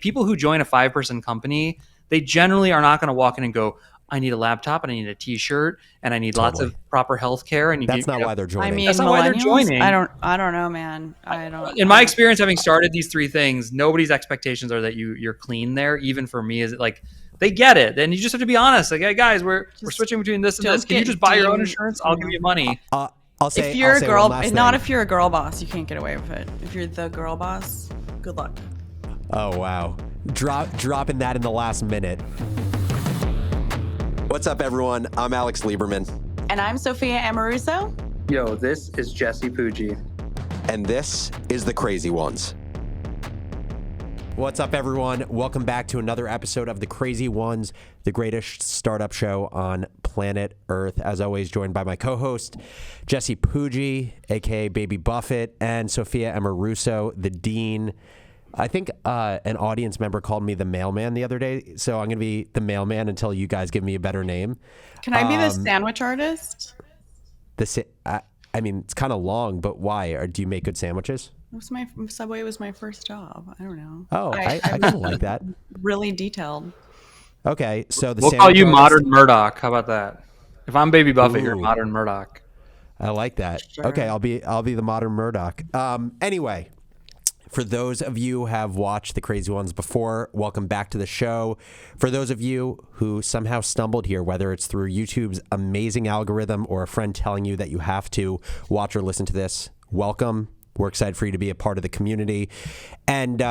people who join a 5-person company, they generally are not going to walk in and go, I need a laptop and I need a t-shirt and I need lots of proper health care. And that's not why they're joining. I mean, that's not why they're joining. I don't know, man. In my experience, having started these 3 things, nobody's expectations are that you're clean there. Even for me, is it like they get it, and you just have to be honest. Like, hey guys, we're switching between this and this. Can you just buy your own insurance? I'll give you money. I'll say if you're a girl, not if you're a girl boss, you can't get away with it. If you're the girl boss, good luck. Oh wow, dropping that in the last minute. What's up, everyone? I'm Alex Lieberman. And I'm Sophia Amoruso. Yo, this is Jesse Puggi. And this is The Crazy Ones. What's up, everyone? Welcome back to another episode of The Crazy Ones, the greatest startup show on planet Earth. As always, joined by my co-host, Jesse Puggi, a.k.a. Baby Buffett, and Sophia Amoruso, the Dean. I think an audience member called me the mailman the other day, so I'm going to be the mailman until you guys give me a better name. Can I be the sandwich artist? I mean, it's kind of long, but why? Or do you make good sandwiches? Subway was my first job. I don't know. Oh, I kind of like that. Really detailed. Okay, so we'll call you Modern Murdoch. How about that? If I'm Baby Buffett, you're Modern Murdoch. I like that. Sure. Okay, I'll be the Modern Murdoch. Anyway, for those of you who have watched The Crazy Ones before, welcome back to the show. For those of you who somehow stumbled here, whether it's through YouTube's amazing algorithm or a friend telling you that you have to watch or listen to this, welcome. We're excited for you to be a part of the community. And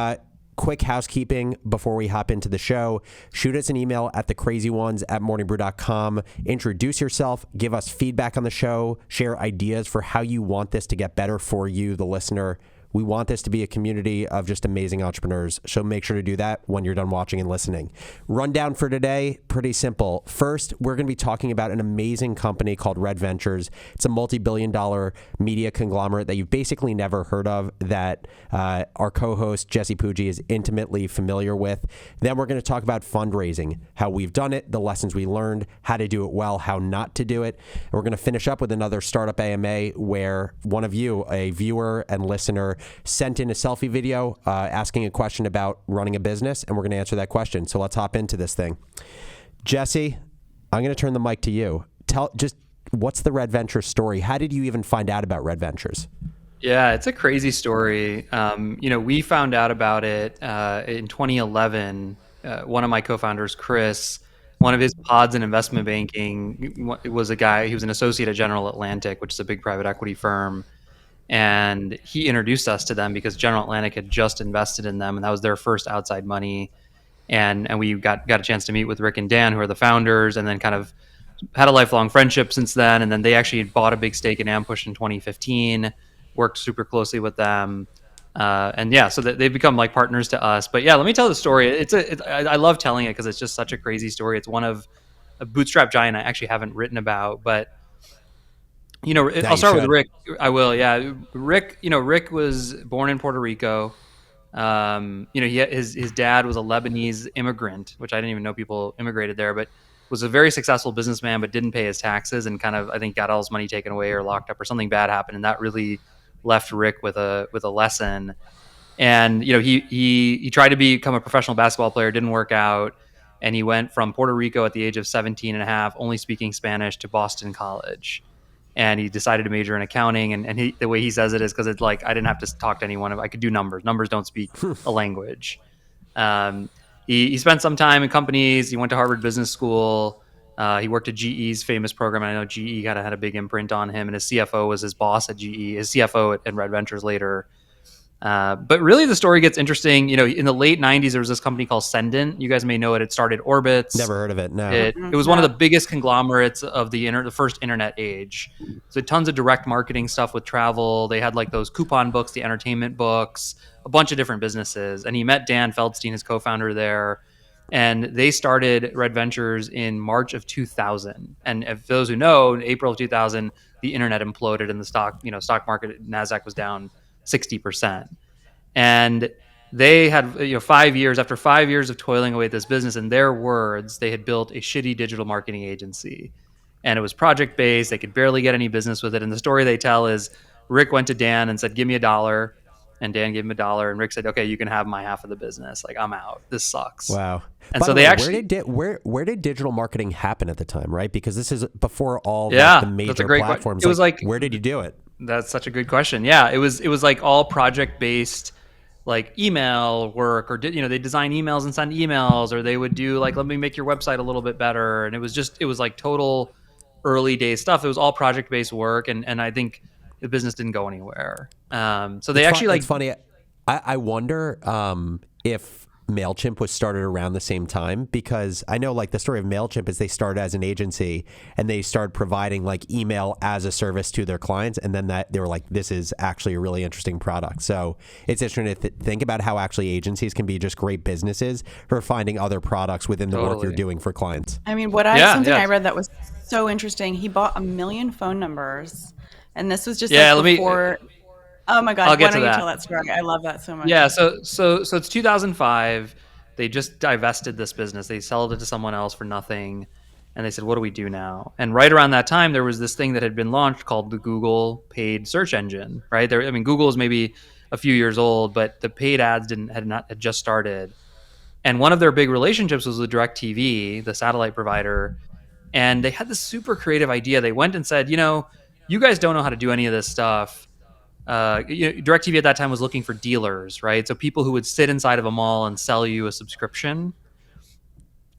quick housekeeping before we hop into the show. Shoot us an email at thecrazyones@morningbrew.com. Introduce yourself. Give us feedback on the show. Share ideas for how you want this to get better for you, the listener. We want this to be a community of just amazing entrepreneurs, so make sure to do that when you're done watching and listening. Rundown for today, pretty simple. First, we're going to be talking about an amazing company called Red Ventures. It's a multi-billion-dollar media conglomerate that you've basically never heard of, that our co-host Jesse Puggi is intimately familiar with. Then we're going to talk about fundraising, how we've done it, the lessons we learned, how to do it well, how not to do it. And we're going to finish up with another Startup AMA where one of you, a viewer and listener, sent in a selfie video asking a question about running a business, and we're going to answer that question. So let's hop into this thing. Jesse, I'm going to turn the mic to you. What's the Red Ventures story? How did you even find out about Red Ventures? Yeah, it's a crazy story. We found out about it in 2011. One of my co-founders, Chris, one of his pods in investment banking was a guy, he was an associate at General Atlantic, which is a big private equity firm. And he introduced us to them because General Atlantic had just invested in them, and that was their first outside money. And we got a chance to meet with Ric and Dan, who are the founders, and then kind of had a lifelong friendship since then. And then they actually bought a big stake in Ampush in 2015, worked super closely with them. So they've become like partners to us. But yeah, let me tell the story. I love telling it because it's just such a crazy story. It's one of a bootstrap giant I actually haven't written about, but I'll start with Ric. I will. Yeah. Ric was born in Puerto Rico. His dad was a Lebanese immigrant, which I didn't even know people immigrated there, but was a very successful businessman, but didn't pay his taxes and kind of, I think, got all his money taken away or locked up or something bad happened. And that really left Ric with a lesson. And, he tried to become a professional basketball player, didn't work out. And he went from Puerto Rico at the age of 17 and a half, only speaking Spanish, to Boston College. And he decided to major in accounting. And the way he says it is because it's like, I didn't have to talk to anyone. I could do numbers. Numbers don't speak a language. He spent some time in companies. He went to Harvard Business School. He worked at GE's famous program. And I know GE kind of had a big imprint on him. And his CFO was his boss at GE, his CFO at Red Ventures later. But really the story gets interesting. In the late 90s, there was this company called Sendint. You guys may know it. It started Orbitz. Never heard of it, no. It was one of the biggest conglomerates of the first internet age. So tons of direct marketing stuff with travel. They had like those coupon books, the entertainment books, a bunch of different businesses. And he met Dan Feldstein, his co-founder there. And they started Red Ventures in March of 2000. And if those who know, in April of 2000, the internet imploded and the stock market, NASDAQ was down 60%. And they had 5 years, after 5 years of toiling away at this business, in their words, they had built a shitty digital marketing agency. And it was project based. They could barely get any business with it. And the story they tell is Ric went to Dan and said, give me $1. and Dan gave him $1, and Rick said, okay, you can have my half of the business. Like, I'm out. This sucks. Wow. And By so the they way, actually, where did digital marketing happen at the time, right? Because this is before all like the yeah, that's a major great question. platforms. It was Like, like, where did you do it? that's such a good question. Yeah, it was like all project based, like email work, or they design emails and send emails, or they would do like, let me make your website a little bit better. And it was like total early days stuff. It was all project based work, and I think the business didn't go anywhere. So they actually It's like, funny. I wonder if MailChimp was started around the same time, because I know like the story of MailChimp is they started as an agency and they started providing like email as a service to their clients. And then that they were like, this is actually a really interesting product. So it's interesting to think about how actually agencies can be just great businesses for finding other products within the work you're totally. doing for clients. I mean, Yeah, something yeah, I read that was so interesting. He bought 1 million phone numbers, and this was just yeah. like Let me. before. Oh my I'll God, why get to don't you tell that. that story? I love that so Yeah, much. so it's 2005. They just divested this business. They sold it to someone else for nothing, and they said, "What do we do now?" And right around that time, there was this thing that had been launched called the Google paid search engine. Right there, I mean, Google is maybe a few years old, but the paid ads didn't had not had just started. And one of their big relationships was with DirecTV, the satellite provider, and they had this super creative idea. They went and said, you guys don't know how to do any of this stuff. DirecTV at that time was looking for dealers, right? So people who would sit inside of a mall and sell you a subscription,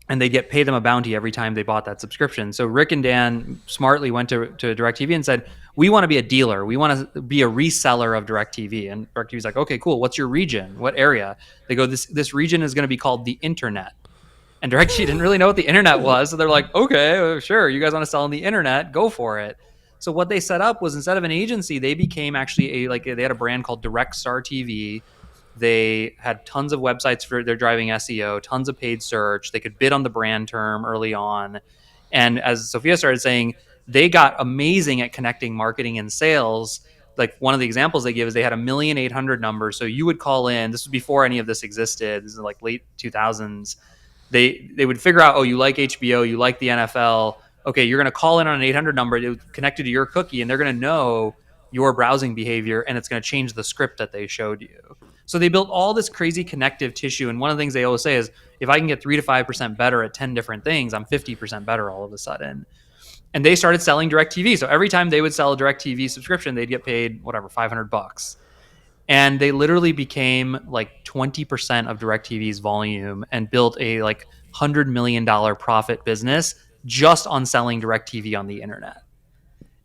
and they'd pay them a bounty every time they bought that subscription. So Rick and Dan smartly went to DirecTV and said, we want to be a dealer. We want to be a reseller of DirecTV. And DirecTV's like, okay, cool. What's your region? What area? They go, this region is going to be called the internet. And DirecTV didn't really know what the internet was. So they're like, okay, sure. You guys want to sell on the internet? Go for it. So what they set up was, instead of an agency, they became actually they had a brand called Direct Star TV. They had tons of websites for their driving SEO, tons of paid search. They could bid on the brand term early on. And as Sophia started saying, they got amazing at connecting marketing and sales. Like, one of the examples they give is they had 1,800,000 numbers. So you would call in. This was before any of this existed. This is like late 2000s. They would figure out, oh, you like HBO, you like the NFL. Okay, you're going to call in on an 800 number connected to your cookie, and they're going to know your browsing behavior, and it's going to change the script that they showed you. So they built all this crazy connective tissue. And one of the things they always say is, if I can get 3 to 5% better at 10 different things, I'm 50% better all of a sudden. And they started selling DirecTV. So every time they would sell a DirecTV subscription, they'd get paid whatever, $500. And they literally became like 20% of DirecTV's volume and built a like $100 million profit business just on selling DirecTV on the internet.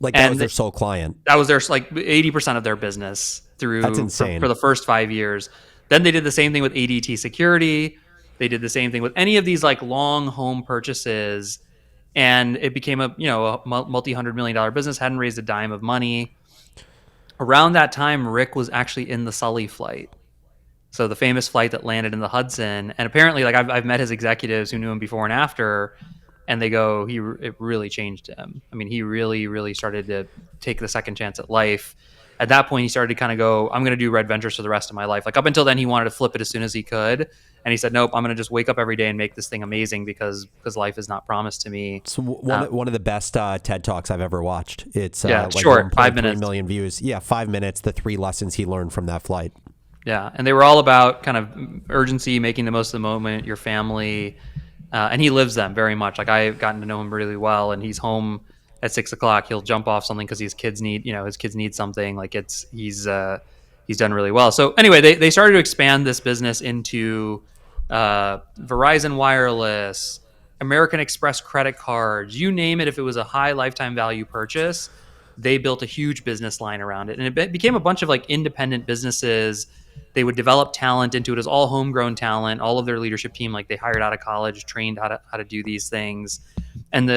Like that was And their sole client. that was their like 80% of their business That's through for insane. the first 5 years. Then they did the same thing with ADT security. They did the same thing with any of these like long home purchases, and it became a multi-$100 million business. Hadn't raised a dime of money. Around that time, Rick was actually in the Sully flight. So the famous flight that landed in the Hudson. And apparently, like, I've met his executives who knew him before and after, and they go, it really changed him. I mean, he really, really started to take the second chance at life. At that point, he started to kind of go, I'm going to do Red Ventures for the rest of my life. Like, up until then, he wanted to flip it as soon as he could. And he said, nope, I'm going to just wake up every day and make this thing amazing because life is not promised to me. It's one of the best TED Talks I've ever watched. It's Yeah, like short, 5 1.3 minutes. million views. Yeah, 5 minutes, the 3 lessons he learned from that flight. Yeah, and they were all about kind of urgency, making the most of the moment, your family, and he lives them very much. Like, I've gotten to know him really well, and he's home at 6 o'clock. He'll jump off something because his kids need something. Like, he's done really well. So anyway, they started to expand this business into Verizon Wireless, American Express credit cards, you name it. If it was a high lifetime value purchase, they built a huge business line around it, and it became a bunch of like independent businesses. They would develop talent into it. It was all homegrown talent. All of their leadership team, like, they hired out of college, trained how to do these things. And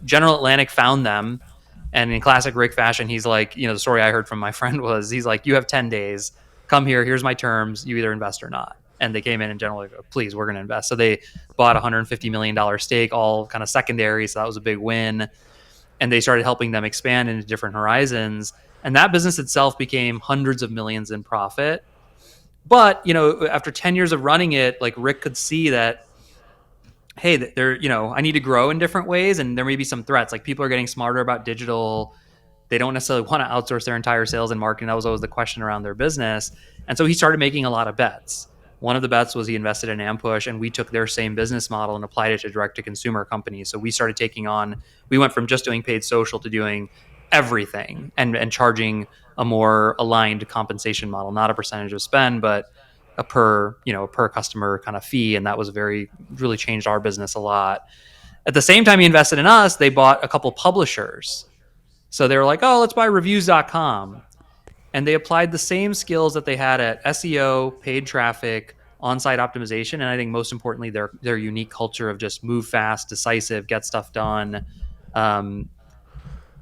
General Atlantic found them. And in classic Rick fashion, he's like, the story I heard from my friend was, he's like, you have 10 days, come here. Here's my terms. You either invest or not. And they came in and generally go, please, we're going to invest. So they bought $150 million stake, all kind of secondary. So that was a big win. And they started helping them expand into different horizons. And that business itself became hundreds of millions in profit. But, after 10 years of running it, like, Rick could see that, hey, I need to grow in different ways. And there may be some threats. Like, people are getting smarter about digital. They don't necessarily want to outsource their entire sales and marketing. That was always the question around their business. And so he started making a lot of bets. One of the bets was he invested in Ampush, and we took their same business model and applied it to direct to consumer companies. So we started taking on, we went from just doing paid social to doing everything, and charging a more aligned compensation model, not a percentage of spend, but a per customer kind of fee. And that was really changed our business a lot. At the same time he invested in us, they bought a couple publishers. So they were like, oh, let's buy reviews.com. And they applied the same skills that they had at SEO, paid traffic, on-site optimization, and I think most importantly, their unique culture of just move fast, decisive, get stuff done. Um,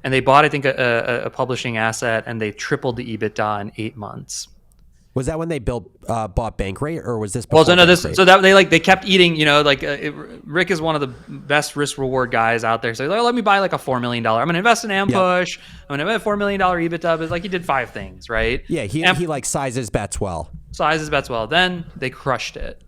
and they bought, I think, a publishing asset, and they tripled the EBITDA in 8 months. Was that when they bought Bankrate, or was this Well, so before no, Bankrate? so that they kept eating, Rick is one of the best risk reward guys out there. So like, let me buy like a $4 million. I'm going to invest in Yep. Ampush. I'm going to invest $4 million EBITDA, but like he did 5 things, right? Yeah, he like sizes bets well. Sizes bets well. Then they crushed it.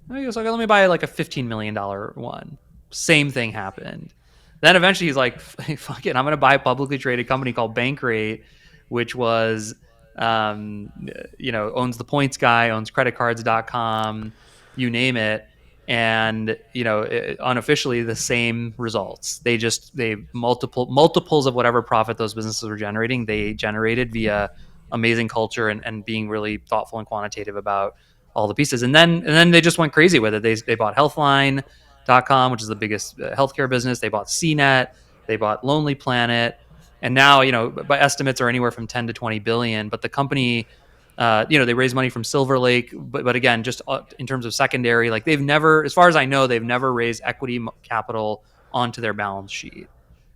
He goes, okay, let me buy like a $15 million one. Same thing happened. Then eventually he's like, fuck it, I'm going to buy a publicly traded company called Bankrate, which was, owns the points guy, owns creditcards.com, you name it. And, unofficially the same results. They multiples of whatever profit those businesses were generating, they generated via amazing culture and being really thoughtful and quantitative about all the pieces. And then they just went crazy with it. They bought healthline.com, which is the biggest healthcare business. They bought CNET, they bought Lonely Planet. And now, by estimates are anywhere from 10 to 20 billion, but the company, they raise money from Silver Lake, but again, just in terms of secondary, like they've never, as far as I know, they've never raised equity capital onto their balance sheet.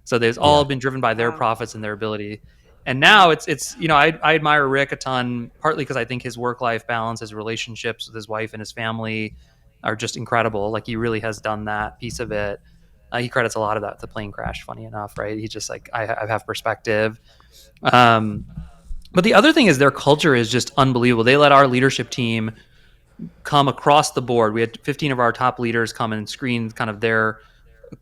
So they've all Yeah. been driven by their Wow. profits and their ability. And now it's I admire Rick a ton, partly because I think his work-life balance, his relationships with his wife and his family are just incredible. Like he really has done that piece of it. He credits a lot of that to the plane crash, funny enough, right? He's just like, I have perspective. Um, but the other thing is their culture is just unbelievable. They let our leadership team come across the board. We had 15 of our top leaders come and screen kind of their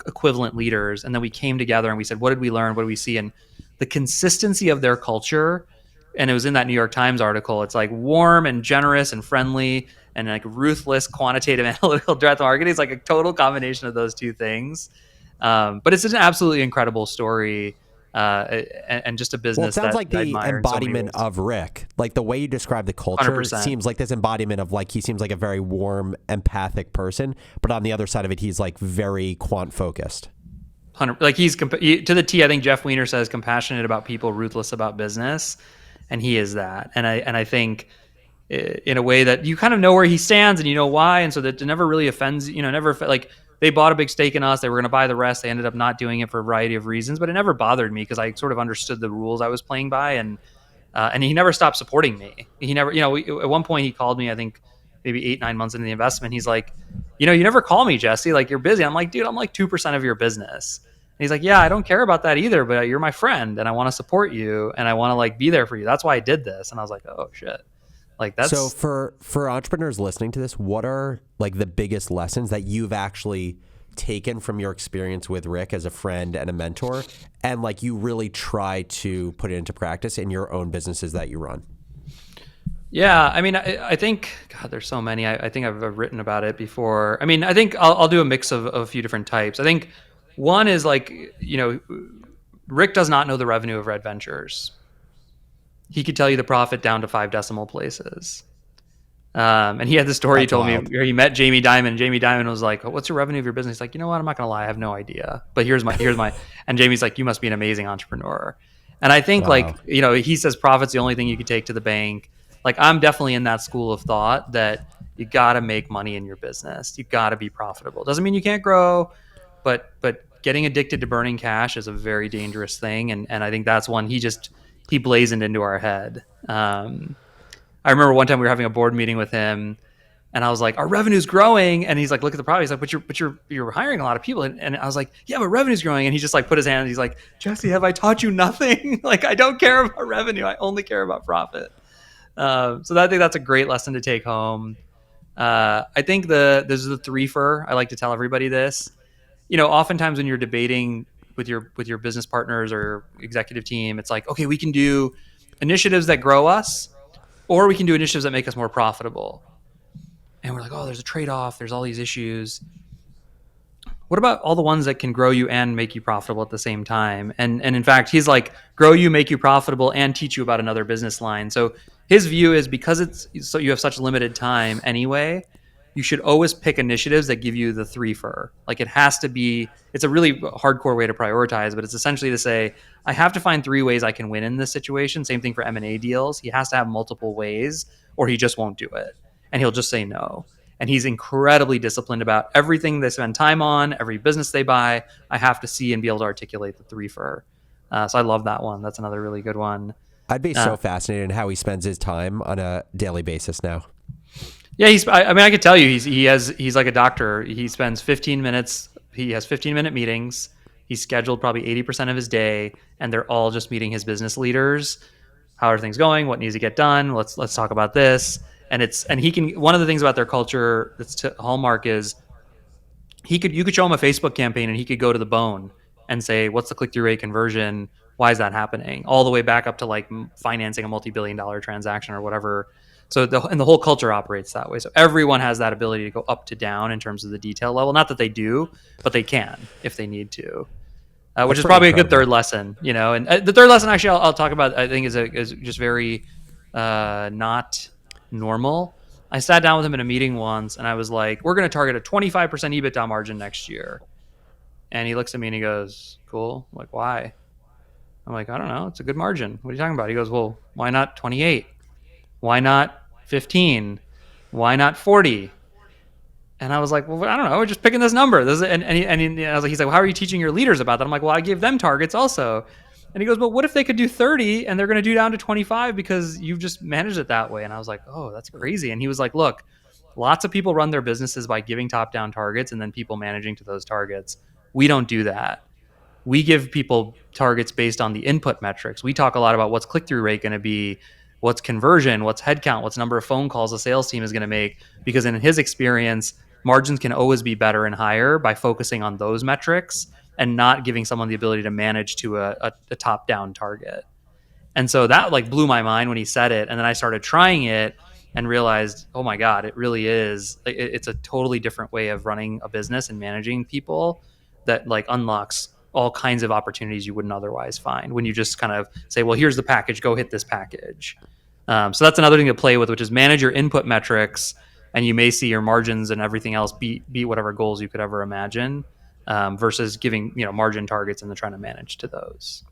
equivalent leaders. And then we came together and we said, what did we learn? What did we see? And the consistency of their culture, and it was in that New York Times article, it's like warm and generous and friendly and like ruthless quantitative analytical direct marketing. It's like a total combination of those two things. But it's an absolutely incredible story, and just a Well, it business sounds that like I the admire in so many embodiment ways. of Rick. Like the way you describe the culture 100%. seems like this embodiment of like he seems like a very warm, empathic person, but on the other side of it, he's like very quant focused. Like to the T. I think Jeff Weiner says compassionate about people, ruthless about business, and he is that. And I think in a way that you kind of know where he stands and you know why, and so that it never really offends. Never like they bought a big stake in us. They were going to buy the rest. They ended up not doing it for a variety of reasons, but it never bothered me because I sort of understood the rules I was playing by, and he never stopped supporting me. He never, at one point he called me, I think maybe 8, 9 months into the investment. He's like, you never call me, Jesse. Like you're busy. I'm like, dude, I'm like 2% of your business. And he's like, yeah, I don't care about that either, but you're my friend and I want to support you and I want to like be there for you. That's why I did this. And I was like, oh shit. Like So that's for entrepreneurs listening to this, what are like the biggest lessons that you've actually taken from your experience with Rick as a friend and a mentor, and like you really try to put it into practice in your own businesses that you run? Yeah, I mean, I think, God, there's so many. I think I've written about it before. I mean, I think I'll do a mix of a few different types. I think one is like, Rick does not know the revenue of Red Ventures. He could tell you the profit down to 5 decimal places. And he had the story he That's told me wild. where he met Jamie Dimon. And Jamie Dimon was like, "What's your revenue of your business?" He's like, "You know what? I'm not gonna lie, I have no idea. But here's my." And Jamie's like, "You must be an amazing entrepreneur." And I think Wow. like he says profit's the only thing you could take to the bank. Like I'm definitely in that school of thought that you got to make money in your business. You got to be profitable. Doesn't mean you can't grow, but getting addicted to burning cash is a very dangerous thing. And I think that's one he blazoned into our head. I remember one time we were having a board meeting with him, and I was like, "Our revenue's growing," and he's like, "Look at the problem." He's like, "But you're hiring a lot of people," and I was like, "Yeah, but revenue's growing," and he just like put his hand, and he's like, "Jesse, have I taught you nothing? Like, I don't care about revenue. I only care about profit." So I think that's a great lesson to take home. I think this is the threefer. I like to tell everybody this. Oftentimes when you're debating with your business partners or executive team, it's like, okay, we can do initiatives that grow us, or we can do initiatives that make us more profitable. And we're like, oh, there's a trade off. There's all these issues. What about all the ones that can grow you and make you profitable at the same time? And in fact, he's like, grow you, make you profitable, and teach you about another business line. So his view is, because it's so you have such limited time anyway, you should always pick initiatives that give you the three for. Like, it has to be, it's a really hardcore way to prioritize, but it's essentially to say, I have to find three ways I can win in this situation. Same thing for M&A deals. He has to have multiple ways, or he just won't do it. And he'll just say no. And he's incredibly disciplined about everything they spend time on, every business they buy. I have to see and be able to articulate the three for. So I love that one. That's another really good one. I'd be Uh, so fascinated in how he spends his time on a daily basis now. yeah, I mean, I could tell you, he's like a doctor. He spends 15 minutes. He has 15-minute meetings. He's scheduled probably 80% of his day, and they're all just meeting his business leaders. How are things going? What needs to get done? Let's talk about this. And he can. One of the things about their culture that's hallmark is, you could show him a Facebook campaign and he could go to the bone and say, what's the click-through rate conversion? Why is that happening? All the way back up to like financing a multi-billion-dollar transaction or whatever. So the whole culture operates that way. So everyone has that ability to go up to down in terms of the detail level. Not that they do, but they can if they need to. Which That's is pretty probably a good third incredible. lesson, And the third lesson, actually, I'll talk about. I think is just very not normal. I sat down with him in a meeting once, and I was like, "We're going to target a 25% EBITDA margin next year." And he looks at me and he goes, "Cool." I'm like, "Why?" I'm like, "I don't know. It's a good margin. What are you talking about?" He goes, "Well, why not 28? Why not 15? Why not 40?" And I was like, well, I don't know. We're just picking this number. I was like, he's like, well, how are you teaching your leaders about that? I'm like, well, I give them targets also. And he goes, but what if they could do 30 and they're going to do down to 25 because you've just managed it that way? And I was like, oh, that's crazy. And he was like, look, lots of people run their businesses by giving top down targets and then people managing to those targets. We don't do that. We give people targets based on the input metrics. We talk a lot about what's click-through rate going to be, what's conversion, what's headcount, what's number of phone calls the sales team is going to make, because in his experience, margins can always be better and higher by focusing on those metrics and not giving someone the ability to manage to a top-down target. And so that like blew my mind when he said it. And then I started trying it and realized, oh my God, it really is. It's a totally different way of running a business and managing people that like unlocks all kinds of opportunities you wouldn't otherwise find when you just kind of say, well, here's the package, go hit this package. So that's another thing to play with, which is manage your input metrics, and you may see your margins and everything else beat whatever goals you could ever imagine, versus giving margin targets and then trying to manage to those.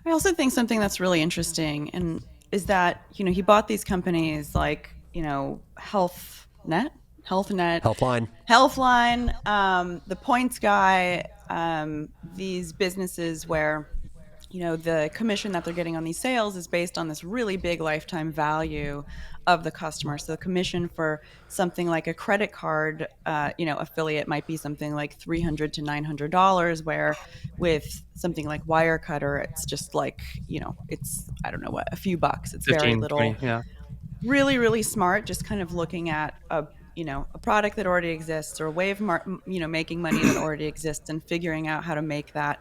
I also think something that's really interesting and is that, he bought these companies like, HealthNet, Healthline. Healthline, the Points Guy, these businesses where the commission that they're getting on these sales is based on this really big lifetime value of the customer. So the commission for something like a credit card, affiliate might be something like $300 to $900, where with something like Wirecutter, it's just like, it's, I don't know what, a few bucks. It's very 15, little. 20, yeah. Really, really smart. Just kind of looking at a product that already exists or a way of making money that already exists and figuring out how to make that,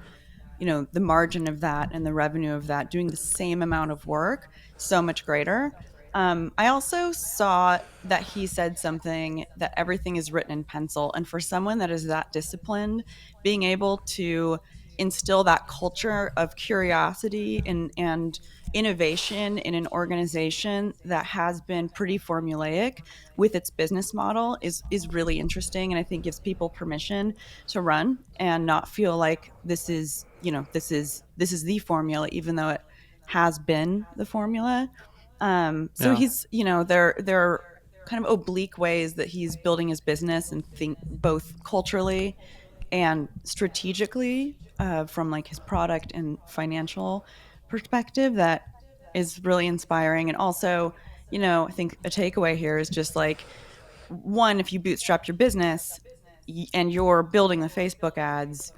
the margin of that and the revenue of that, doing the same amount of work so much greater. I also saw that he said something that everything is written in pencil. And for someone that is that disciplined, being able to instill that culture of curiosity and innovation in an organization that has been pretty formulaic with its business model is really interesting, and I think gives people permission to run and not feel like this is the formula, even though it has been the formula. So Yeah. he's, there are kind of oblique ways that he's building his business and think both culturally and strategically, from like his product and financial perspective, that is really inspiring. And also, I think a takeaway here is just like, one, if you bootstrap your business and you're building the Facebook ads,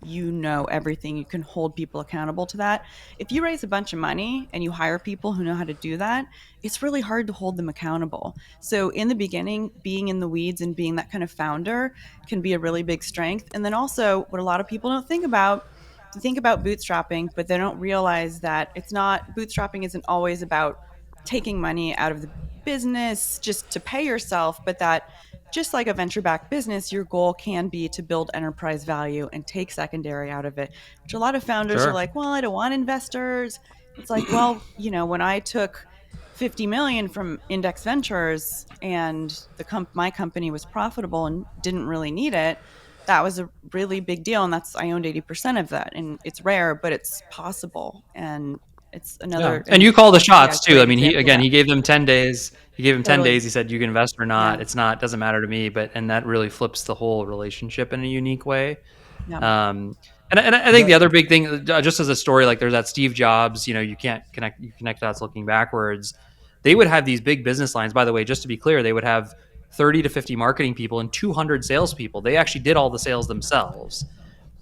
everything. You can hold people accountable to that. If you raise a bunch of money and you hire people who know how to do that, it's really hard to hold them accountable. So in the beginning, being in the weeds and being that kind of founder can be a really big strength. And then also, what a lot of people don't think about, they think about bootstrapping, but they don't realize that it's not, bootstrapping isn't always about taking money out of the business just to pay yourself, but that just like a venture backed business, your goal can be to build enterprise value and take secondary out of it, which a lot of founders are Sure. like, well, I don't want investors. It's like, well, when I took 50 million from Index Ventures and my company was profitable and didn't really need it, that was a really big deal. And that's, I owned 80% of that. And it's rare, but it's possible. And it's Yeah, another, and and you call the yeah, shots too. I great mean, he example of again, that. he gave them 10 days. He gave him 10 days. Totally. He said, "You can invest or not. Yeah. It's not doesn't matter to me." But and that really flips the whole relationship in a unique way. Yeah. Um, and I think the The other big thing, just as a story, like there's that Steve Jobs. You connect dots looking backwards. They would have these big business lines. By the way, just to be clear, they would have 30 to 50 marketing people and 200 salespeople. They actually did all the sales themselves,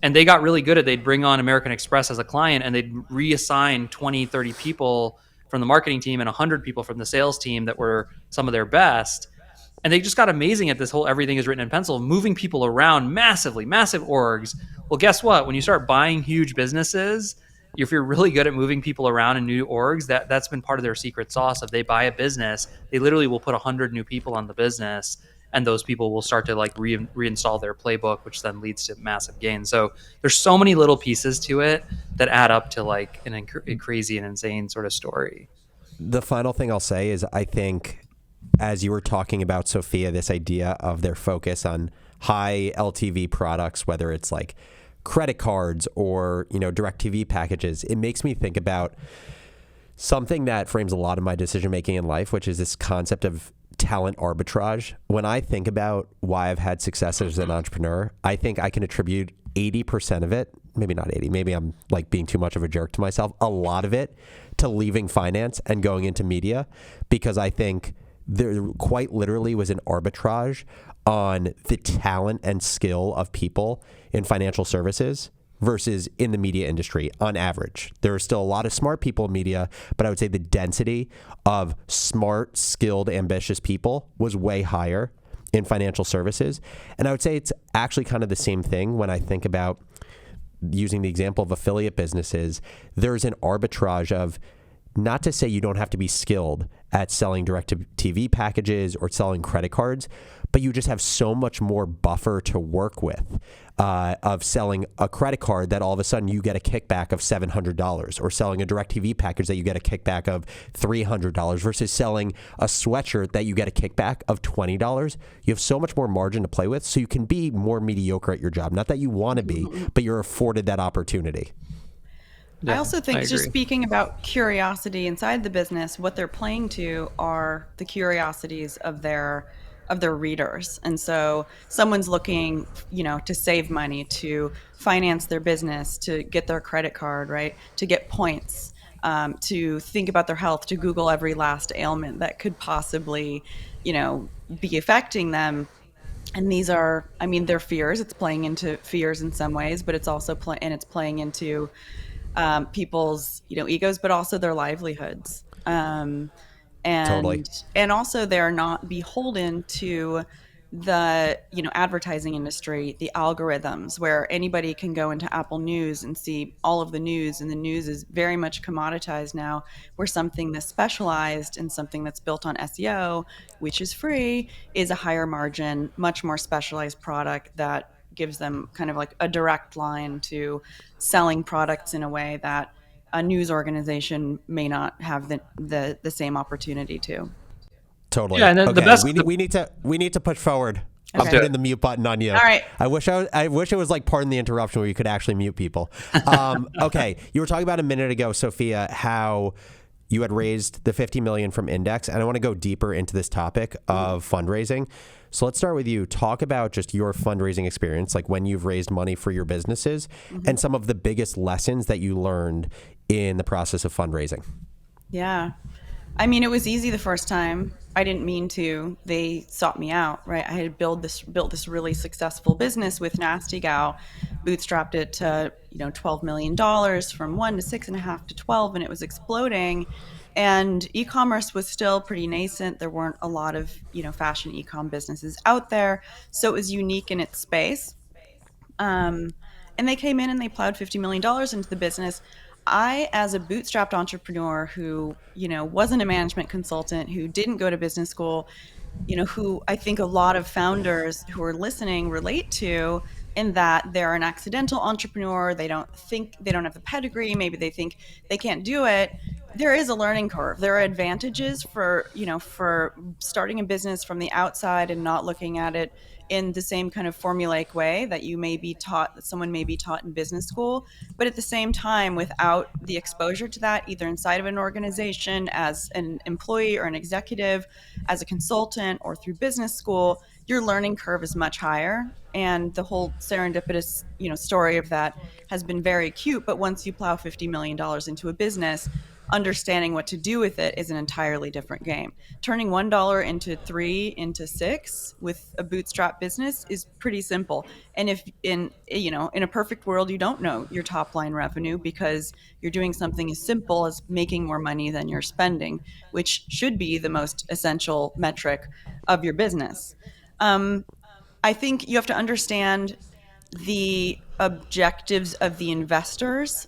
and they got really good at, they'd bring on American Express as a client and they'd reassign 20, 30 people from the marketing team and 100 people from the sales team that were some of their best. And they just got amazing at this whole everything is written in pencil, moving people around massively, massive orgs. Well, guess what? When you start buying huge businesses, if you're really good at moving people around in new orgs, that's been part of their secret sauce. If they buy a business, they literally will put 100 new people on the business, and those people will start to like reinstall their playbook, which then leads to massive gains. So there's so many little pieces to it that add up to like a crazy and insane sort of story. the final thing I'll say is I think as you were talking about Sophia, this idea of their focus on high LTV products, whether it's like credit cards or, direct TV packages, it makes me think about something that frames a lot of my decision making in life, which is this concept of talent arbitrage. When I think about why I've had success as an entrepreneur, I think I can attribute 80% of it, maybe not 80, maybe I'm like being too much of a jerk to myself, a lot of it to leaving finance and going into media, because I think there quite literally was an arbitrage on the talent and skill of people in financial services versus in the media industry on average. There are still a lot of smart people in media, but I would say the density of smart, skilled, ambitious people was way higher in financial services. And I would say it's actually kind of the same thing when I think about using the example of affiliate businesses. There's an arbitrage of, not to say you don't have to be skilled at selling direct to TV packages or selling credit cards, but you just have so much more buffer to work with of selling a credit card that all of a sudden you get a kickback of $700, or selling a direct TV package that you get a kickback of $300 versus selling a sweatshirt that you get a kickback of $20. You have so much more margin to play with, so you can be more mediocre at your job. Not that you want to be, but you're afforded that opportunity. I Yeah, also I think, just agree. speaking about curiosity inside the business, what they're playing to are the curiosities of their readers. And so someone's looking, to save money, to finance their business, to get their credit card, right? To get points, to think about their health, to Google every last ailment that could possibly, be affecting them. And these are, I mean, they're fears. It's playing into fears in some ways, but it's also it's playing into people's egos, but also their livelihoods. Totally. And also they're not beholden to the advertising industry, the algorithms, where anybody can go into Apple News and see all of the news, and the news is very much commoditized now, where something that's specialized and something that's built on SEO, which is free, is a higher margin, much more specialized product that gives them kind of like a direct line to selling products in a way that a news organization may not have the same opportunity to. Yeah, Totally. and then the Okay. best, We need to push forward. I'm Okay. putting the mute button on you. All right. I wish it was like pardon the interruption where you could actually mute people. Okay. You were talking about a minute ago, Sophia, how you had raised the 50 million from Index, and I want to go deeper into this topic of fundraising. So let's start with you. Talk about just your fundraising experience, like when you've raised money for your businesses, and some of the biggest lessons that you learned in the process of fundraising. Yeah. I mean, it was easy the first time. I didn't mean to. They sought me out, right? I had built this really successful business with Nasty Gal, bootstrapped it to, $12 million, from 1 to 6.5 to 12, and it was exploding. And e-commerce was still pretty nascent. There weren't a lot of, fashion e-com businesses out there. So it was unique in its space. Um, and they came in and they plowed $50 million into the business. I, as a bootstrapped entrepreneur who, wasn't a management consultant, who didn't go to business school, who I think a lot of founders who are listening relate to, in that they're an accidental entrepreneur. They don't think, they don't have the pedigree. Maybe they think they can't do it. There is a learning curve. There are advantages for starting a business from the outside and not looking at it in the same kind of formulaic way that you may be taught, that someone may be taught in business school. But at the same time, without the exposure to that, either inside of an organization as an employee or an executive, as a consultant, or through business school, your learning curve is much higher. And the whole serendipitous, story of that has been very cute. But once you plow $50 million into a business, understanding what to do with it is an entirely different game. Turning $1 into three, into six with a bootstrap business is pretty simple. And if in a perfect world, you don't know your top line revenue because you're doing something as simple as making more money than you're spending, which should be the most essential metric of your business. I think you have to understand the objectives of the investors.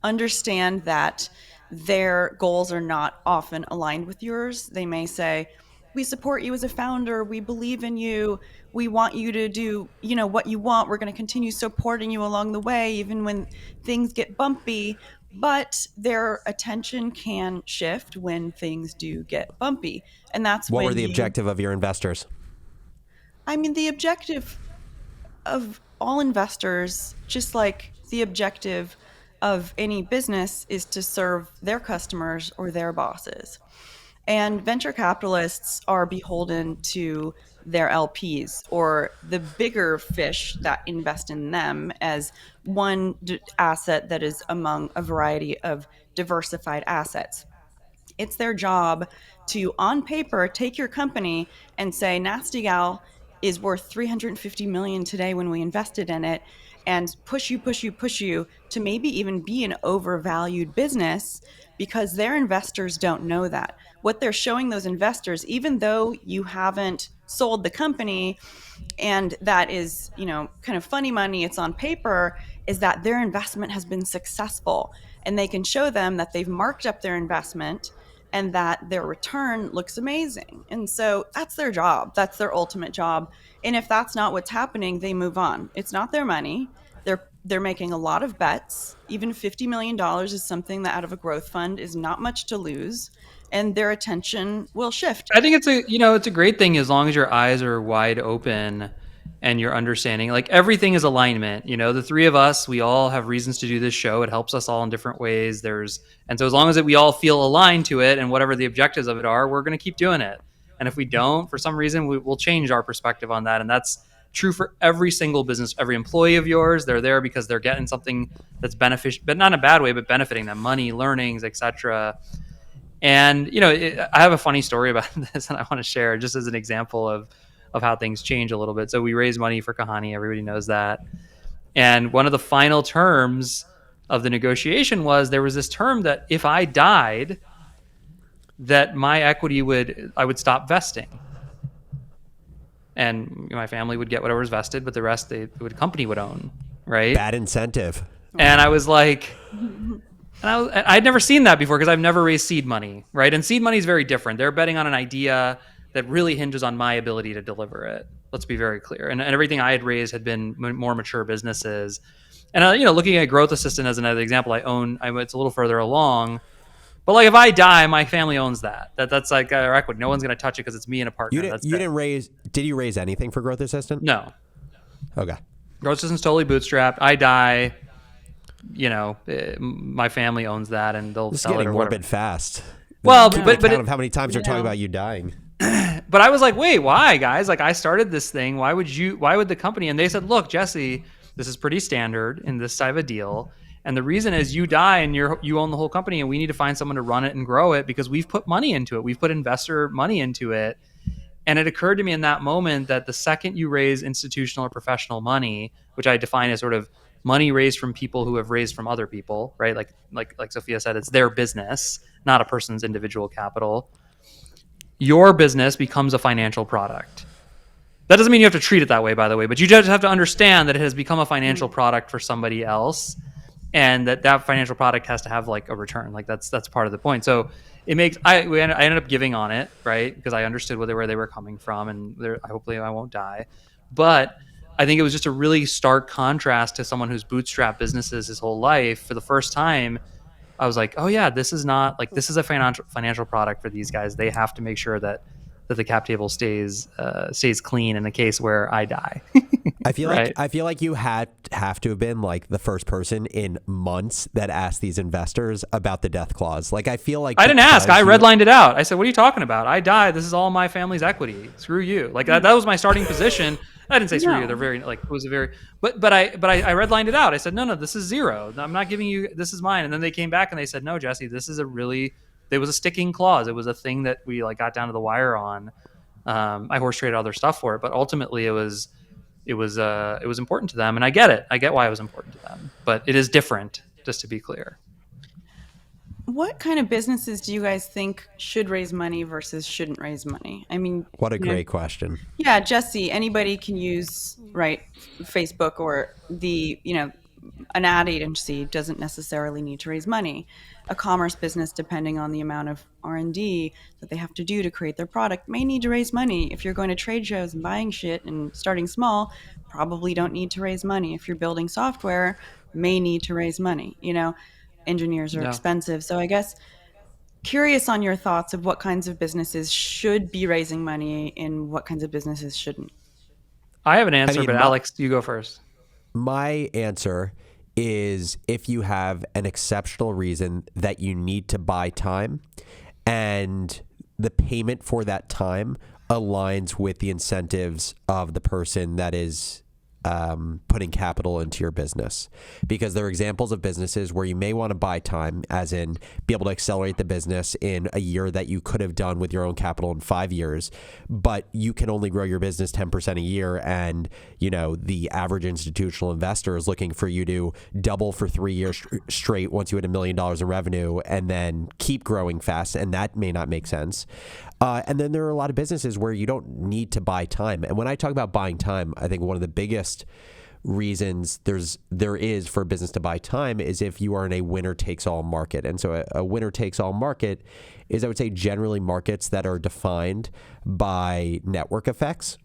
Understand that their goals are not often aligned with yours. They may say, "We support you as a founder. We believe in you. We want you to do, what you want. We're going to continue supporting you along the way, even when things get bumpy." But their attention can shift when things do get bumpy. And that's What were when the objective of your investors? the objective of all investors, just like the objective of any business, is to serve their customers or their bosses. And venture capitalists are beholden to their LPs or the bigger fish that invest in them as one asset that is among a variety of diversified assets. It's their job to, on paper, take your company and say, Nasty Gal is worth 350 million today when we invested in it, and push you to maybe even be an overvalued business, because their investors don't know that. What they're showing those investors, even though you haven't sold the company, and that is, kind of funny money, it's on paper, is that their investment has been successful. And they can show them that they've marked up their investment and that their return looks amazing. And so that's their job. That's their ultimate job. And if that's not what's happening, they move on. It's not their money. They're making a lot of bets. Even $50 million is something that out of a growth fund is not much to lose, and their attention will shift. I think it's a great thing as long as your eyes are wide open and you're understanding, like, everything is alignment. The three of us, we all have reasons to do this show. It helps us all in different ways. And so as long as we all feel aligned to it and whatever the objectives of it are, we're going to keep doing it. And if we don't, for some reason, we'll change our perspective on that. And that's true for every single business, every employee of yours. They're there because they're getting something that's beneficial, but not in a bad way, but benefiting them, money, learnings, etc. And I have a funny story about this, and I want to share just as an example of how things change a little bit. So we raised money for Kahani. Everybody knows that. And one of the final terms of the negotiation was, there was this term that if I died, that my equity I would stop vesting, and my family would get whatever was vested, but the rest the company would own. Right? Bad incentive. And I was like, I'd never seen that before because I've never raised seed money, right? And seed money is very different. They're betting on an idea that really hinges on my ability to deliver it. Let's be very clear. And everything I had raised had been more mature businesses. And looking at Growth Assistant as another example, it's a little further along. But like, if I die, my family owns that. That's like our equity. No one's going to touch it because it's me and a partner. Did you raise anything for Growth Assistant? No. Okay. Growth Assistant's totally bootstrapped. I die, my family owns that, and they'll sell it or whatever. Morbid fast. Well, but of how many times they're talking about you dying. But I was like, wait, why, guys? Like, I started this thing. Why would the company? And they said, look, Jesse, this is pretty standard in this type of deal. And the reason is you die and you own the whole company, and we need to find someone to run it and grow it because we've put money into it. We've put investor money into it. And it occurred to me in that moment that the second you raise institutional or professional money, which I define as sort of money raised from people who have raised from other people, right? Like Sophia said, it's their business, not a person's individual capital. Your business becomes a financial product. That doesn't mean you have to treat it that way, by the way, but you just have to understand that it has become a financial product for somebody else. and that financial product has to have like a return. Like that's part of the point. So it makes I ended up giving on it, right, because I understood where they were coming from, and hopefully I won't die. But I think it was just a really stark contrast to someone who's bootstrapped businesses his whole life. For the first time, I was like, oh yeah, this is not like, this is a financial product for these guys. They have to make sure that the cap table stays clean in the case where I die. Right. I feel like you have to have been like the first person in months that asked these investors about the death clause. Like I feel like I didn't ask. I because you redlined it out. I said, "What are you talking about? I died. This is all my family's equity. Screw you." Like that was my starting position. I didn't say screw you. They're No. very like, it was a very, but I redlined it out. I said, no, this is zero. I'm not giving you. This is mine. And then they came back and they said, no, Jesse, this is a really. There was a sticking clause. It was a thing that we like got down to the wire on. I horse traded other stuff for it, but ultimately it was important to them, and I get it. I get why it was important to them, but it is different. Just to be clear. What kind of businesses do you guys think should raise money versus shouldn't raise money? I mean, what a you know, great question. yeah, Jesse, anybody can use, right, Facebook or an ad agency doesn't necessarily need to raise money. A commerce business, depending on the amount of R&D that they have to do to create their product, may need to raise money. If you're going to trade shows and buying shit and starting small, probably don't need to raise money. If you're building software, may need to raise money. Engineers are Yeah, expensive. So I guess curious on your thoughts of what kinds of businesses should be raising money and what kinds of businesses shouldn't. I have an I answer, mean, but Alex, you go first. my answer is if you have an exceptional reason that you need to buy time and the payment for that time aligns with the incentives of the person that is putting capital into your business. Because there are examples of businesses where you may want to buy time, as in be able to accelerate the business in a year that you could have done with your own capital in 5 years, but you can only grow your business 10% a year. And, the average institutional investor is looking for you to double for 3 years straight once you hit $1 million in revenue and then keep growing fast. And that may not make sense. And then there are a lot of businesses where you don't need to buy time. And when I talk about buying time, I think one of the biggest reasons there is for a business to buy time is if you are in a winner takes all market. And so a winner takes all market is, I would say, generally markets that are defined by network effects.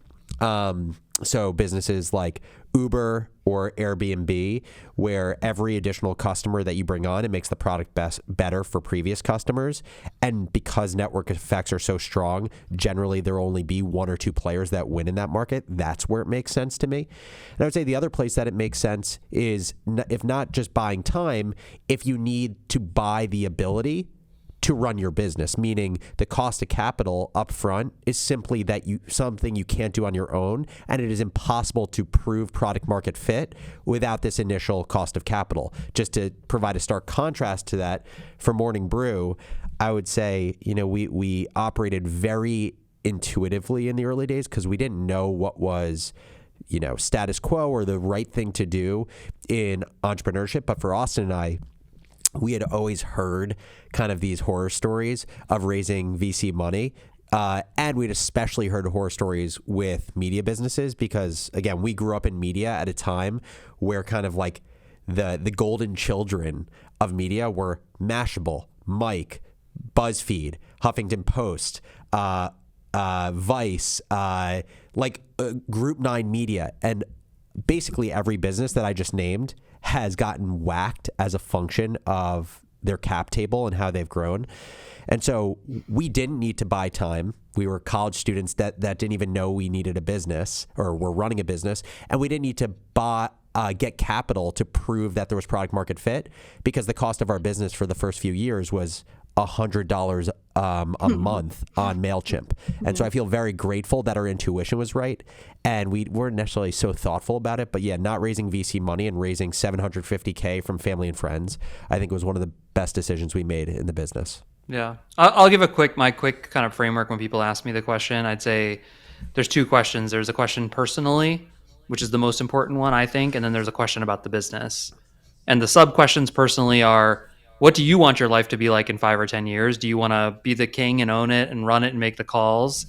So businesses like Uber or Airbnb, where every additional customer that you bring on, it makes the product better for previous customers. And because network effects are so strong, generally there will only be one or two players that win in that market. That's where it makes sense to me. And I would say the other place that it makes sense is, if not just buying time, if you need to buy the ability to run your business, meaning the cost of capital up front is simply that something you can't do on your own, and it is impossible to prove product market fit without this initial cost of capital. Just to provide a stark contrast to that, for Morning Brew, I would say, we operated very intuitively in the early days because we didn't know what was status quo or the right thing to do in entrepreneurship. But for Austin and I, we had always heard kind of these horror stories of raising VC money. And we'd especially heard horror stories with media businesses because, again, we grew up in media at a time where kind of like the golden children of media were Mashable, Mike, BuzzFeed, Huffington Post, Vice, Group 9 Media. And basically every business that I just named has gotten whacked as a function of their cap table and how they've grown. And so we didn't need to buy time. We were college students that didn't even know we needed a business or were running a business. And we didn't need to get capital to prove that there was product market fit because the cost of our business for the first few years was $100 a month on MailChimp. And so I feel very grateful that our intuition was right. And we weren't necessarily so thoughtful about it. But yeah, not raising VC money and raising $750K from family and friends, I think was one of the best decisions we made in the business. Yeah, I'll give my quick kind of framework when people ask me the question. I'd say there's two questions. There's a question personally, which is the most important one, I think, and then there's a question about the business. And the sub questions personally are, what do you want your life to be like in 5 or 10 years? Do you want to be the king and own it and run it and make the calls?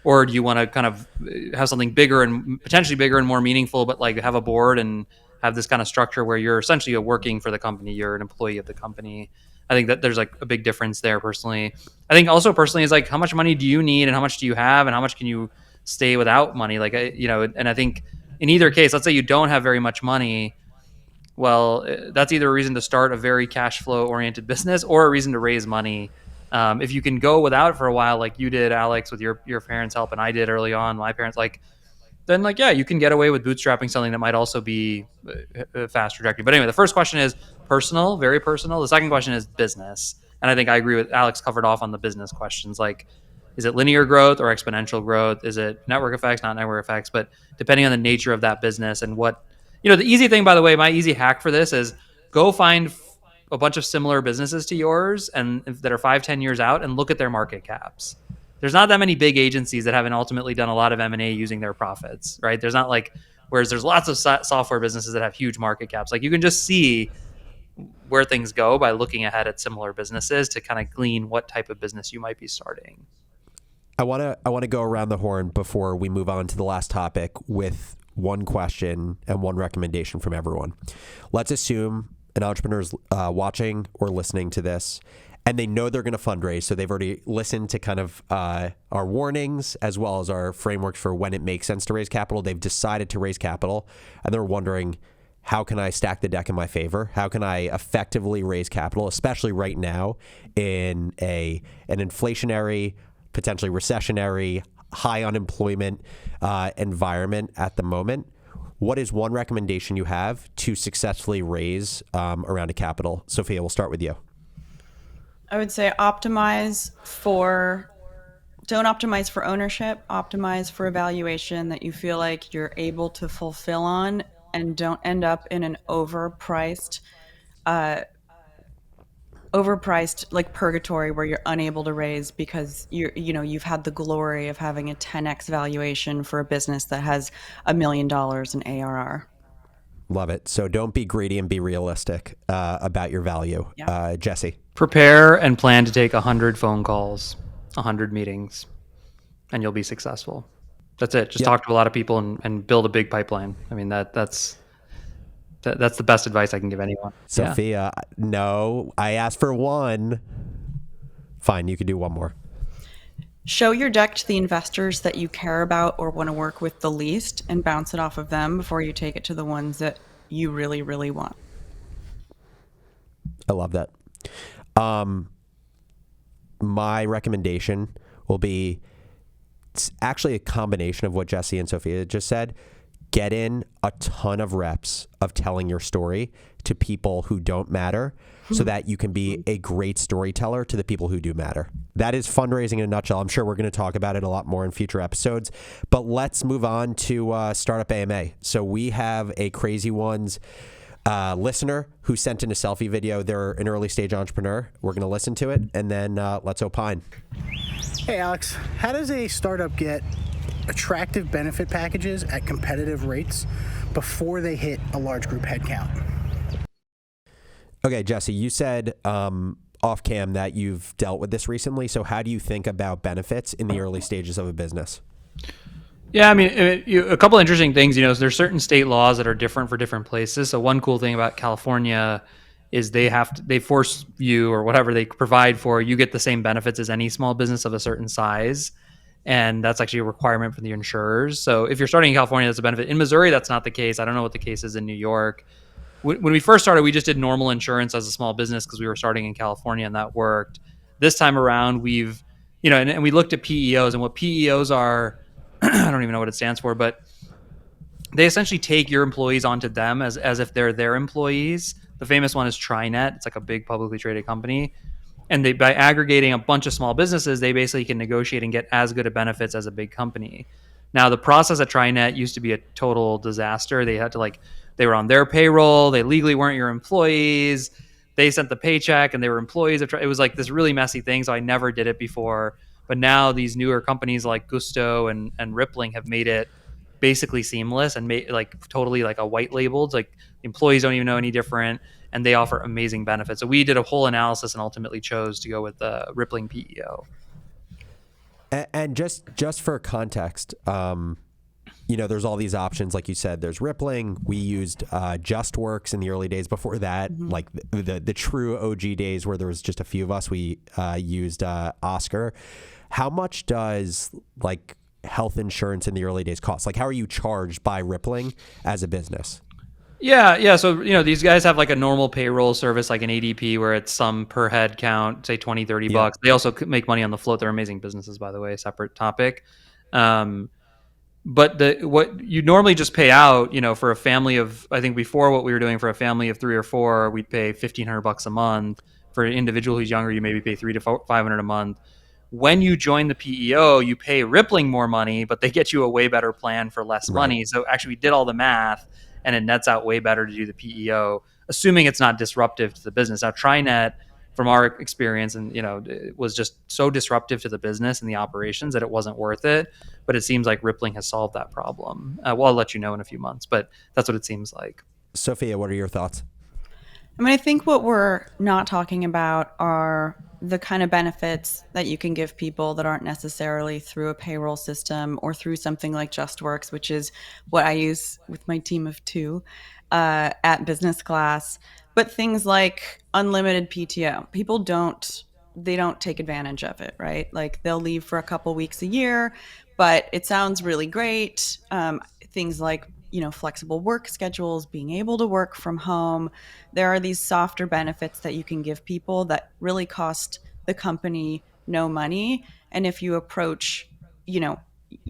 Or do you want to kind of have something bigger and potentially bigger and more meaningful, but like have a board and have this kind of structure where you're essentially working for the company, you're an employee of the company. I think that there's like a big difference there personally. I think also personally is like, how much money do you need and how much do you have and how much can you stay without money? Like, and I think in either case, let's say you don't have very much money, well, that's either a reason to start a very cash flow oriented business or a reason to raise money. If you can go without it for a while, like you did, Alex, with your parents' help, and I did early on, my parents, like, then like, yeah, you can get away with bootstrapping something that might also be a fast trajectory. But anyway, the first question is personal, very personal. The second question is business. And I think I agree with Alex, covered off on the business questions. Like, is it linear growth or exponential growth? Is it network effects, not network effects? But depending on the nature of that business and what, the easy thing, by the way, my easy hack for this is go find a bunch of similar businesses to yours and that are 5-10 years out and look at their market caps. There's not that many big agencies that haven't ultimately done a lot of M&A using their profits, right? There's not like, whereas there's lots of software businesses that have huge market caps. Like, you can just see where things go by looking ahead at similar businesses to kind of glean what type of business you might be starting. I want to go around the horn before we move on to the last topic with one question and one recommendation from everyone. Let's assume an entrepreneur is watching or listening to this, and they know they're going to fundraise. So they've already listened to kind of our warnings as well as our frameworks for when it makes sense to raise capital. They've decided to raise capital, and they're wondering, how can I stack the deck in my favor? How can I effectively raise capital, especially right now in an inflationary, potentially recessionary, high unemployment environment at the moment? What is one recommendation you have to successfully raise around a capital? Sophia, we'll start with you. I would say don't optimize for ownership, optimize for a valuation that you feel like you're able to fulfill on, and don't end up in an overpriced like purgatory where you're unable to raise because you've had the glory of having a 10x valuation for a business that has $1 million in ARR. Love it. So don't be greedy and be realistic about your value. Yeah. Jesse. Prepare and plan to take 100 phone calls, 100 meetings, and you'll be successful. That's it. Just talk to a lot of people and build a big pipeline. I mean, that's the best advice I can give anyone. Sophia, no, I asked for one. Fine, you can do one more. Show your deck to the investors that you care about or want to work with the least and bounce it off of them before you take it to the ones that you really, really want. I love that. My recommendation will be, it's actually a combination of what Jesse and Sophia just said. Get in a ton of reps of telling your story to people who don't matter so that you can be a great storyteller to the people who do matter. That is fundraising in a nutshell. I'm sure we're going to talk about it a lot more in future episodes, but let's move on to Startup AMA. So we have a Crazy Ones listener who sent in a selfie video. They're an early stage entrepreneur. We're going to listen to it and then let's opine. Hey, Alex, how does a startup get attractive benefit packages at competitive rates before they hit a large group headcount? Okay, Jesse, you said off cam that you've dealt with this recently. So how do you think about benefits in the early stages of a business? Yeah, I mean, a couple of interesting things. There's certain state laws that are different for different places. So one cool thing about California is they force you, or whatever they provide for, you get the same benefits as any small business of a certain size. And that's actually a requirement for the insurers. So if you're starting in California, that's a benefit. In Missouri, that's not the case. I don't know what the case is in New York. When we first started, we just did normal insurance as a small business because we were starting in California, and that worked. This time around, we've, and we looked at PEOs, and what PEOs are, I don't even know what it stands for, but they essentially take your employees onto them as if they're their employees. The famous one is TriNet. It's like a big publicly traded company. And by aggregating a bunch of small businesses, they basically can negotiate and get as good of benefits as a big company. Now, the process at TriNet used to be a total disaster. They had to they were on their payroll. They legally weren't your employees. They sent the paycheck and they were employees. It was like this really messy thing. So I never did it before. But now these newer companies like Gusto and Rippling have made it basically seamless and made totally like a white labeled. Like employees don't even know any different. And they offer amazing benefits. So we did a whole analysis and ultimately chose to go with the Rippling PEO. And just for context, there's all these options. Like you said, there's Rippling. We used JustWorks in the early days. Before that, like the true OG days where there was just a few of us, we used Oscar. How much does like health insurance in the early days cost? Like, how are you charged by Rippling as a business? Yeah. So, these guys have like a normal payroll service, like an ADP, where it's some per head count, say 20, 30 bucks. They also make money on the float. They're amazing businesses, by the way, separate topic. But what you normally just pay out, for a family of, I think before what we were doing for a family of 3 or 4, we'd pay $1,500 a month. For an individual who's younger, you maybe pay $300 to $500 a month. When you join the PEO, you pay Rippling more money, but they get you a way better plan for less money. So actually, we did all the math, and it nets out way better to do the PEO, assuming it's not disruptive to the business. Now, TriNet, from our experience, and it was just so disruptive to the business and the operations that it wasn't worth it. But it seems like Rippling has solved that problem. Well, I'll let you know in a few months, but that's what it seems like. Sophia, what are your thoughts? I mean, I think what we're not talking about are the kind of benefits that you can give people that aren't necessarily through a payroll system or through something like JustWorks, which is what I use with my team of 2 at business class. But things like unlimited PTO, people don't take advantage of it, right? Like they'll leave for a couple weeks a year, but it sounds really great. Things like flexible work schedules, being able to work from home. There are these softer benefits that you can give people that really cost the company no money. And if you approach,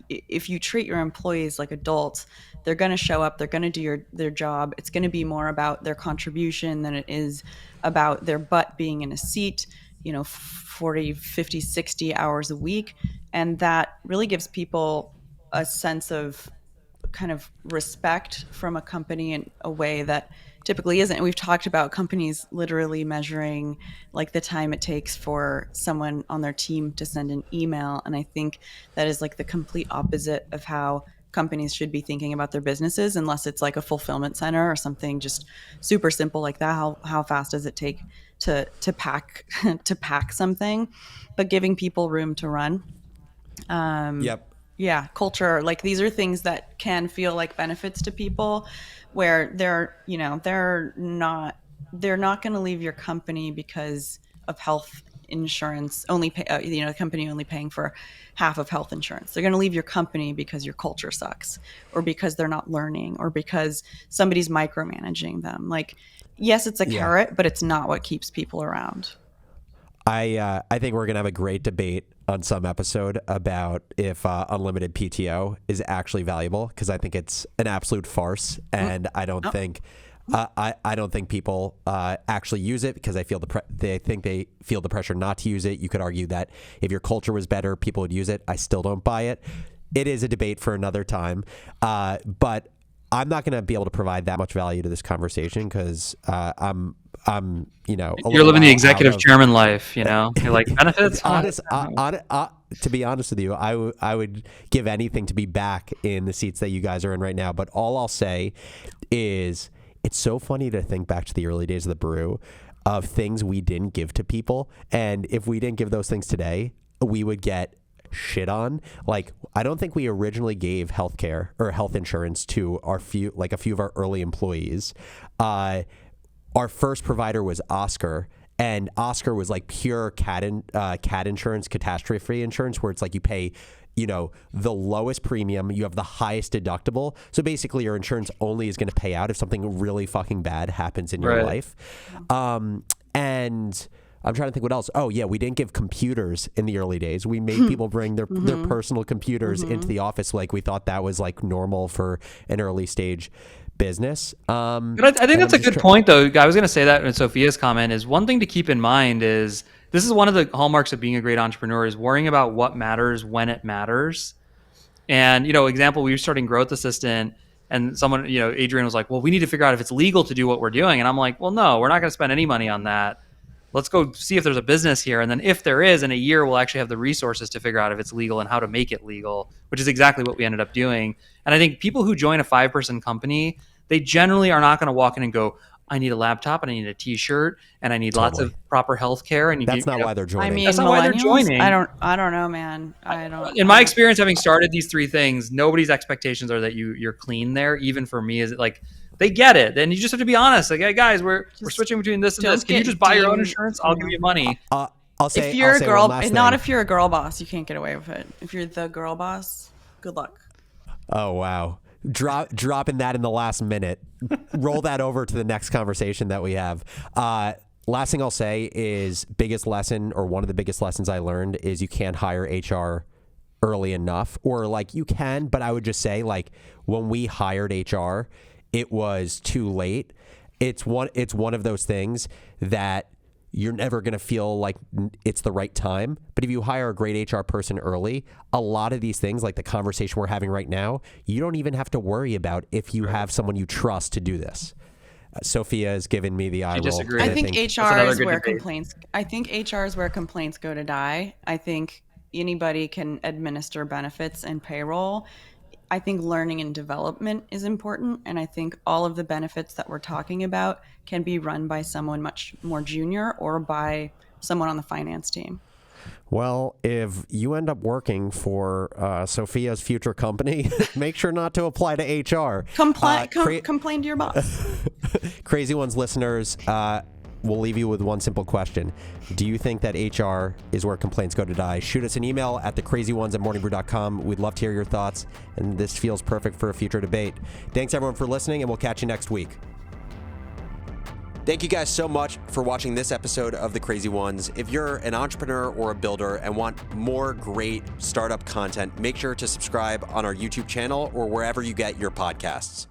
if you treat your employees like adults, they're going to show up, they're going to do their job. It's going to be more about their contribution than it is about their butt being in a seat, 40, 50, 60 hours a week. And that really gives people a sense of kind of respect from a company in a way that typically isn't. We've talked about companies literally measuring like the time it takes for someone on their team to send an email. And I think that is like the complete opposite of how companies should be thinking about their businesses, unless it's like a fulfillment center or something just super simple like that. How fast does it take to pack to pack something? But giving people room to run. Yep. Yeah, culture, like these are things that can feel like benefits to people where they're not going to leave your company because of health insurance, only pay, the company only paying for half of health insurance. They're going to leave your company because your culture sucks, or because they're not learning, or because somebody's micromanaging them. Like, yes, it's a carrot, but it's not what keeps people around. I think we're gonna have a great debate on some episode about if unlimited PTO is actually valuable, because I think it's an absolute farce, and I don't think I don't think people actually use it, because they think they feel the pressure not to use it. You could argue that if your culture was better, people would use it. I still don't buy it. It is a debate for another time, but I'm not going to be able to provide that much value to this conversation, because I'm you're living the executive chairman life. You're like, benefits. To be honest with you, I would give anything to be back in the seats that you guys are in right now. But all I'll say is, it's so funny to think back to the early days of the brew, of things we didn't give to people, and if we didn't give those things today, we would get shit on. Like, I don't think we originally gave healthcare or health insurance to a few of our early employees. Our first provider was Oscar, and Oscar was like pure cat insurance, catastrophe insurance, where it's like you pay, the lowest premium, you have the highest deductible. So basically your insurance only is going to pay out if something really fucking bad happens in your life. And I'm trying to think what else. Oh yeah, we didn't give computers in the early days. We made people bring their personal computers into the office. Like, we thought that was like normal for an early stage business. But I think that's a good point, though. I was going to say that in Sophia's comment is one thing to keep in mind is this is one of the hallmarks of being a great entrepreneur, is worrying about what matters when it matters. And, example, we were starting Growth Assistant, and someone, Adrian was like, well, we need to figure out if it's legal to do what we're doing. And I'm like, well, no, we're not going to spend any money on that. Let's go see if there's a business here. And then if there is, in a year, we'll actually have the resources to figure out if it's legal and how to make it legal, which is exactly what we ended up doing. And I think people who join a 5-person company, they generally are not going to walk in and go, I need a laptop and I need a t-shirt and I need lots Totally. of proper health care. And That's not why they're I joining. mean, That's not why they're millennials. joining. I don't know, man. In my experience, having started these three things, nobody's expectations are that you're clean there. Even for me, is it like they get it? Then you just have to be honest. Like, hey guys, we're switching between this and don't this. Can you get just buy your own deemed, insurance? I'll give you money. I'll say if you're I'll say a girl, one last not thing. if you're a girl boss, you can't get away with it. If you're the girl boss, good luck. Oh wow. Dropping that in the last minute. Roll that over to the next conversation that we have. Last thing I'll say is biggest lesson, or one of the biggest lessons I learned, is you can't hire HR early enough, or like you can, but I would just say, like, when we hired HR, it was too late. It's one of those things that you're never going to feel like it's the right time. But if you hire a great HR person early, a lot of these things, like the conversation we're having right now, you don't even have to worry about if you have someone you trust to do this. Sophia has given me the eye roll. disagrees. I think HR another is good where debate. complaints. I think HR is where complaints go to die. I think anybody can administer benefits and payroll. I think learning and development is important, and I think all of the benefits that we're talking about can be run by someone much more junior or by someone on the finance team. Well, if you end up working for Sophia's future company, make sure not to apply to HR. Complain to your boss. Crazy Ones listeners, we'll leave you with one simple question. Do you think that HR is where complaints go to die? Shoot us an email at thecrazyones@morningbrew.com. We'd love to hear your thoughts, and this feels perfect for a future debate. Thanks, everyone, for listening, and we'll catch you next week. Thank you guys so much for watching this episode of The Crazy Ones. If you're an entrepreneur or a builder and want more great startup content, make sure to subscribe on our YouTube channel or wherever you get your podcasts.